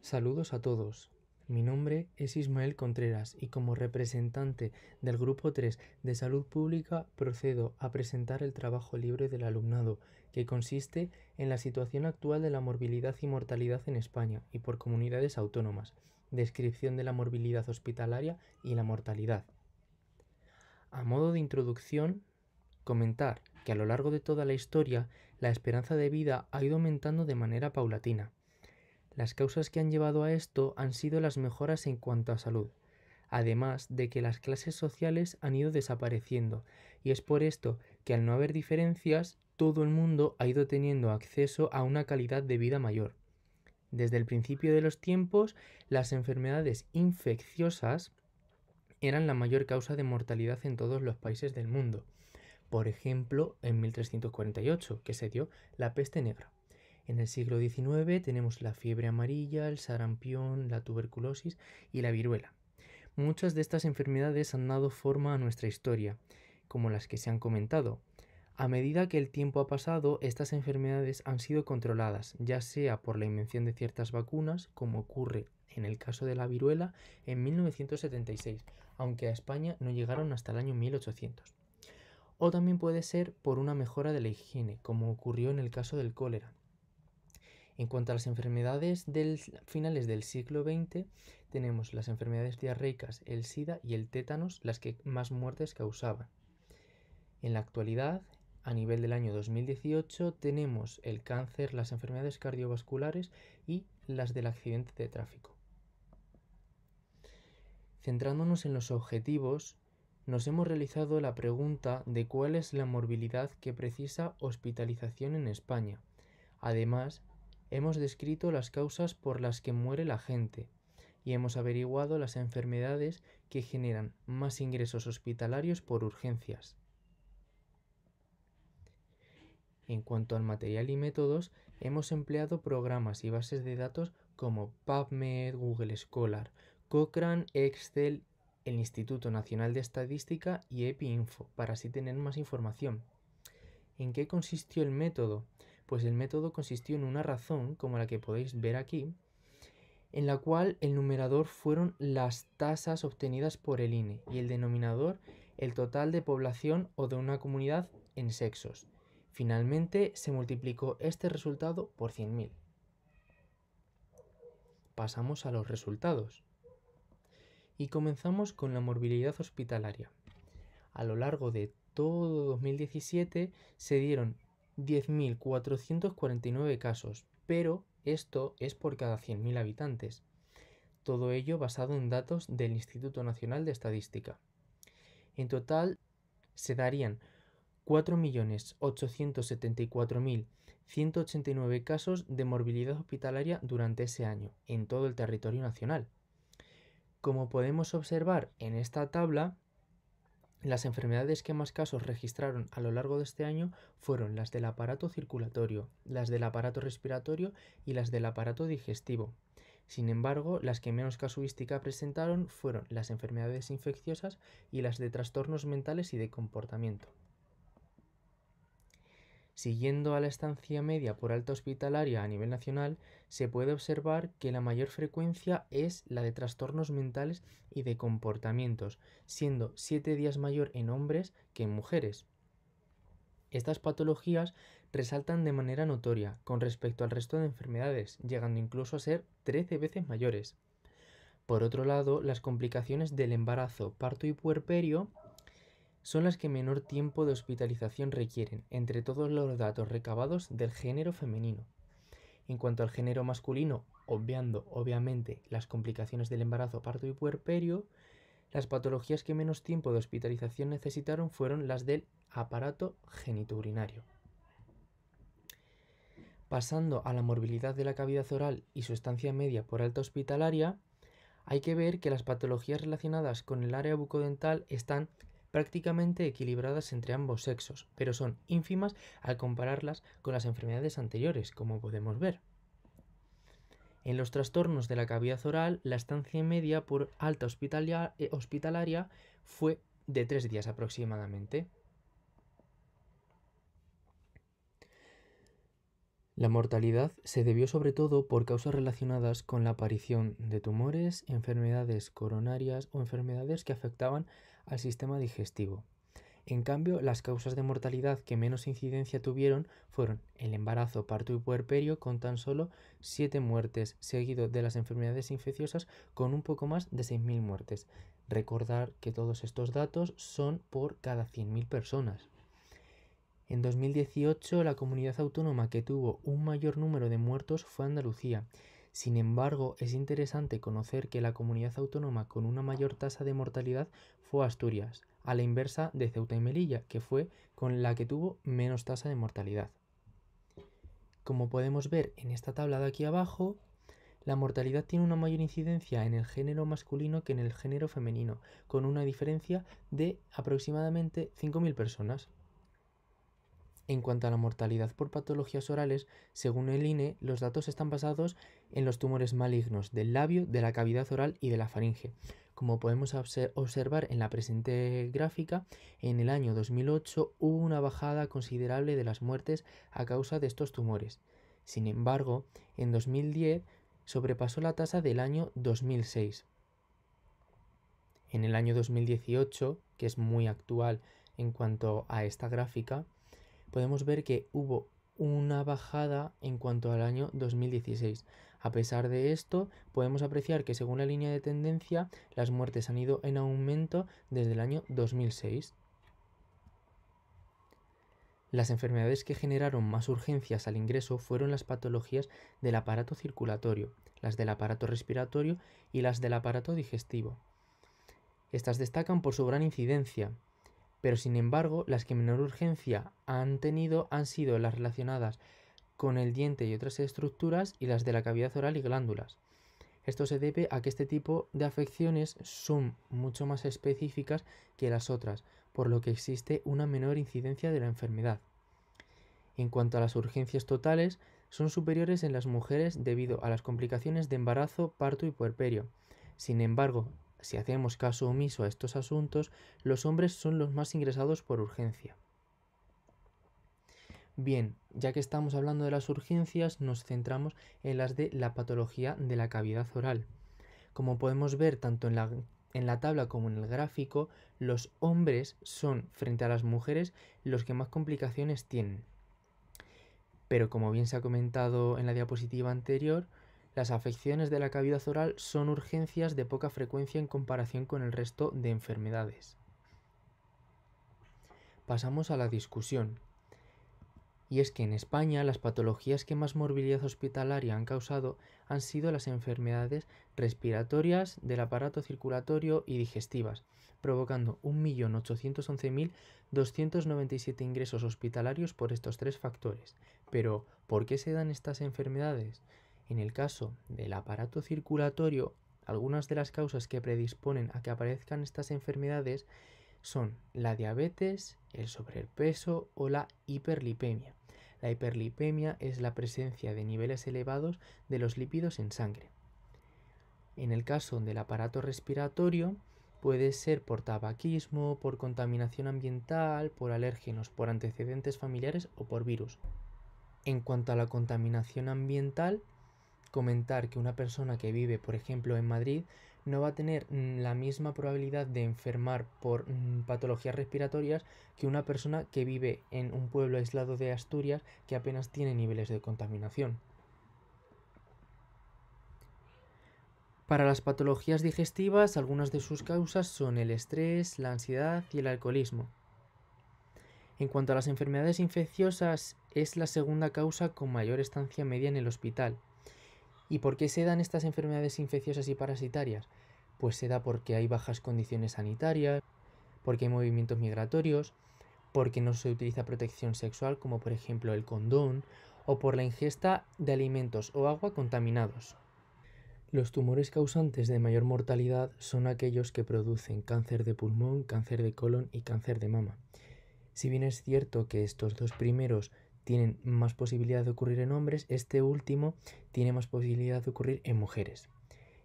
Saludos a todos. Mi nombre es Ismael Contreras y como representante del Grupo 3 de Salud Pública procedo a presentar el trabajo libre del alumnado, que consiste en la situación actual de la morbilidad y mortalidad en España y por comunidades autónomas, descripción de la morbilidad hospitalaria y la mortalidad. A modo de introducción, comentar que a lo largo de toda la historia la esperanza de vida ha ido aumentando de manera paulatina. Las causas que han llevado a esto han sido las mejoras en cuanto a salud, además de que las clases sociales han ido desapareciendo, y es por esto que al no haber diferencias, todo el mundo ha ido teniendo acceso a una calidad de vida mayor. Desde el principio de los tiempos, las enfermedades infecciosas eran la mayor causa de mortalidad en todos los países del mundo. Por ejemplo, en 1348, que se dio la peste negra. En el siglo XIX tenemos la fiebre amarilla, el sarampión, la tuberculosis y la viruela. Muchas de estas enfermedades han dado forma a nuestra historia, como las que se han comentado. A medida que el tiempo ha pasado, estas enfermedades han sido controladas, ya sea por la invención de ciertas vacunas, como ocurre en el caso de la viruela en 1976, aunque a España no llegaron hasta el año 1800. O también puede ser por una mejora de la higiene, como ocurrió en el caso del cólera. En cuanto a las enfermedades finales del siglo XX, tenemos las enfermedades diarreicas, el SIDA y el tétanos, las que más muertes causaban. En la actualidad, a nivel del año 2018, tenemos el cáncer, las enfermedades cardiovasculares y las del accidente de tráfico. Centrándonos en los objetivos, nos hemos realizado la pregunta de cuál es la morbilidad que precisa hospitalización en España. Además, hemos descrito las causas por las que muere la gente y hemos averiguado las enfermedades que generan más ingresos hospitalarios por urgencias. En cuanto al material y métodos, hemos empleado programas y bases de datos como PubMed, Google Scholar, Cochrane, Excel, el Instituto Nacional de Estadística y EpiInfo, para así tener más información. ¿En qué consistió el método? Pues el método consistió en una razón, como la que podéis ver aquí, en la cual el numerador fueron las tasas obtenidas por el INE y el denominador el total de población o de una comunidad en sexos. Finalmente se multiplicó este resultado por 100.000. Pasamos a los resultados. Y comenzamos con la morbilidad hospitalaria. A lo largo de todo 2017 se dieron 10.449 casos, pero esto es por cada 100.000 habitantes. Todo ello basado en datos del Instituto Nacional de Estadística. En total se darían 4.874.189 casos de morbilidad hospitalaria durante ese año, en todo el territorio nacional. Como podemos observar en esta tabla, las enfermedades que más casos registraron a lo largo de este año fueron las del aparato circulatorio, las del aparato respiratorio y las del aparato digestivo. Sin embargo, las que menos casuística presentaron fueron las enfermedades infecciosas y las de trastornos mentales y de comportamiento. Siguiendo a la estancia media por alta hospitalaria a nivel nacional, se puede observar que la mayor frecuencia es la de trastornos mentales y de comportamientos, siendo 7 días mayor en hombres que en mujeres. Estas patologías resaltan de manera notoria con respecto al resto de enfermedades, llegando incluso a ser 13 veces mayores. Por otro lado, las complicaciones del embarazo, parto y puerperio son las que menor tiempo de hospitalización requieren, entre todos los datos recabados del género femenino. En cuanto al género masculino, obviando obviamente las complicaciones del embarazo, parto y puerperio, las patologías que menos tiempo de hospitalización necesitaron fueron las del aparato genitourinario. Pasando a la morbilidad de la cavidad oral y su estancia media por alta hospitalaria, hay que ver que las patologías relacionadas con el área bucodental están prácticamente equilibradas entre ambos sexos, pero son ínfimas al compararlas con las enfermedades anteriores, como podemos ver. En los trastornos de la cavidad oral, la estancia media por alta hospitalaria fue de 3 días aproximadamente. La mortalidad se debió sobre todo por causas relacionadas con la aparición de tumores, enfermedades coronarias o enfermedades que afectaban al sistema digestivo. En cambio, las causas de mortalidad que menos incidencia tuvieron fueron el embarazo, parto y puerperio, con tan solo 7 muertes, seguido de las enfermedades infecciosas con un poco más de 6.000 muertes. Recordar que todos estos datos son por cada 100.000 personas. En 2018, la comunidad autónoma que tuvo un mayor número de muertos fue Andalucía. Sin embargo, es interesante conocer que la comunidad autónoma con una mayor tasa de mortalidad fue Asturias, a la inversa de Ceuta y Melilla, que fue con la que tuvo menos tasa de mortalidad. Como podemos ver en esta tabla de aquí abajo, la mortalidad tiene una mayor incidencia en el género masculino que en el género femenino, con una diferencia de aproximadamente 5.000 personas. En cuanto a la mortalidad por patologías orales, según el INE, los datos están basados en los tumores malignos del labio, de la cavidad oral y de la faringe. Como podemos observar en la presente gráfica, en el año 2008 hubo una bajada considerable de las muertes a causa de estos tumores. Sin embargo, en 2010 sobrepasó la tasa del año 2006. En el año 2018, que es muy actual en cuanto a esta gráfica, podemos ver que hubo una bajada en cuanto al año 2016. A pesar de esto, podemos apreciar que según la línea de tendencia, las muertes han ido en aumento desde el año 2006. Las enfermedades que generaron más urgencias al ingreso fueron las patologías del aparato circulatorio, las del aparato respiratorio y las del aparato digestivo. Estas destacan por su gran incidencia, pero sin embargo las que menor urgencia han tenido han sido las relacionadas con el diente y otras estructuras y las de la cavidad oral y glándulas. Esto se debe a que este tipo de afecciones son mucho más específicas que las otras, por lo que existe una menor incidencia de la enfermedad. En cuanto a las urgencias totales, son superiores en las mujeres debido a las complicaciones de embarazo, parto y puerperio. Sin embargo, si hacemos caso omiso a estos asuntos, los hombres son los más ingresados por urgencia. Bien, ya que estamos hablando de las urgencias, nos centramos en las de la patología de la cavidad oral. Como podemos ver tanto en la tabla como en el gráfico, los hombres son, frente a las mujeres, los que más complicaciones tienen. Pero como bien se ha comentado en la diapositiva anterior, las afecciones de la cavidad oral son urgencias de poca frecuencia en comparación con el resto de enfermedades. Pasamos a la discusión. Y es que en España las patologías que más morbilidad hospitalaria han causado han sido las enfermedades respiratorias, del aparato circulatorio y digestivas, provocando 1.811.297 ingresos hospitalarios por estos tres factores. Pero, ¿por qué se dan estas enfermedades? En el caso del aparato circulatorio, algunas de las causas que predisponen a que aparezcan estas enfermedades son la diabetes, el sobrepeso o la hiperlipemia. La hiperlipemia es la presencia de niveles elevados de los lípidos en sangre. En el caso del aparato respiratorio, puede ser por tabaquismo, por contaminación ambiental, por alérgenos, por antecedentes familiares o por virus. En cuanto a la contaminación ambiental, comentar que una persona que vive, por ejemplo, en Madrid, no va a tener la misma probabilidad de enfermar por patologías respiratorias que una persona que vive en un pueblo aislado de Asturias que apenas tiene niveles de contaminación. Para las patologías digestivas, algunas de sus causas son el estrés, la ansiedad y el alcoholismo. En cuanto a las enfermedades infecciosas, es la segunda causa con mayor estancia media en el hospital. ¿Y por qué se dan estas enfermedades infecciosas y parasitarias? Pues se da porque hay bajas condiciones sanitarias, porque hay movimientos migratorios, porque no se utiliza protección sexual como por ejemplo el condón, o por la ingesta de alimentos o agua contaminados. Los tumores causantes de mayor mortalidad son aquellos que producen cáncer de pulmón, cáncer de colon y cáncer de mama. Si bien es cierto que estos dos primeros tienen más posibilidad de ocurrir en hombres, este último tiene más posibilidad de ocurrir en mujeres.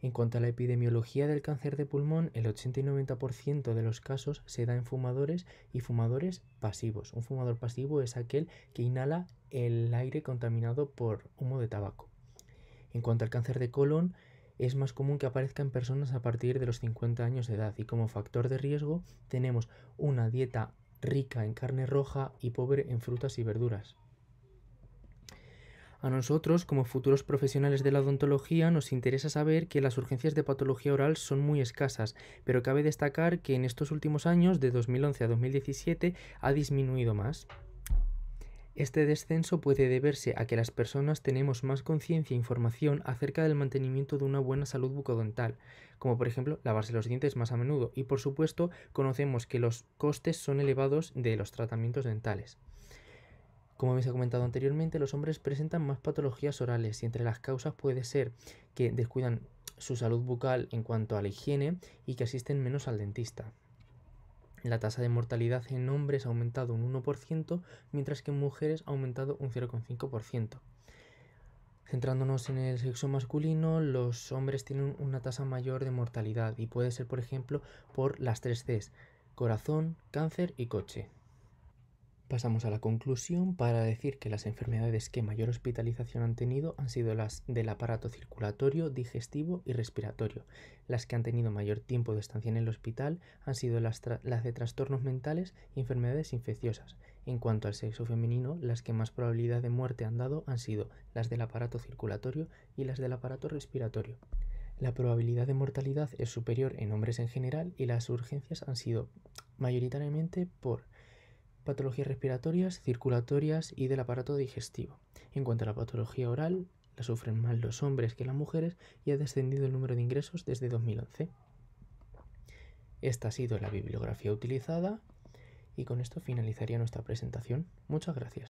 En cuanto a la epidemiología del cáncer de pulmón, el 80 y 90% de los casos se da en fumadores y fumadores pasivos. Un fumador pasivo es aquel que inhala el aire contaminado por humo de tabaco. En cuanto al cáncer de colon, es más común que aparezca en personas a partir de los 50 años de edad y como factor de riesgo tenemos una dieta rica en carne roja y pobre en frutas y verduras. A nosotros, como futuros profesionales de la odontología, nos interesa saber que las urgencias de patología oral son muy escasas, pero cabe destacar que en estos últimos años, de 2011 a 2017, ha disminuido más. Este descenso puede deberse a que las personas tenemos más conciencia e información acerca del mantenimiento de una buena salud bucodental, como por ejemplo lavarse los dientes más a menudo, y por supuesto conocemos que los costes son elevados de los tratamientos dentales. Como habéis comentado anteriormente, los hombres presentan más patologías orales y entre las causas puede ser que descuidan su salud bucal en cuanto a la higiene y que asisten menos al dentista. La tasa de mortalidad en hombres ha aumentado un 1%, mientras que en mujeres ha aumentado un 0,5%. Centrándonos en el sexo masculino, los hombres tienen una tasa mayor de mortalidad y puede ser, por ejemplo, por las 3 Cs: corazón, cáncer y coche. Pasamos a la conclusión para decir que las enfermedades que mayor hospitalización han tenido han sido las del aparato circulatorio, digestivo y respiratorio. Las que han tenido mayor tiempo de estancia en el hospital han sido las de trastornos mentales y enfermedades infecciosas. En cuanto al sexo femenino, las que más probabilidad de muerte han dado han sido las del aparato circulatorio y las del aparato respiratorio. La probabilidad de mortalidad es superior en hombres en general y las urgencias han sido mayoritariamente por patologías respiratorias, circulatorias y del aparato digestivo. En cuanto a la patología oral, la sufren más los hombres que las mujeres y ha descendido el número de ingresos desde 2011. Esta ha sido la bibliografía utilizada y con esto finalizaría nuestra presentación. Muchas gracias.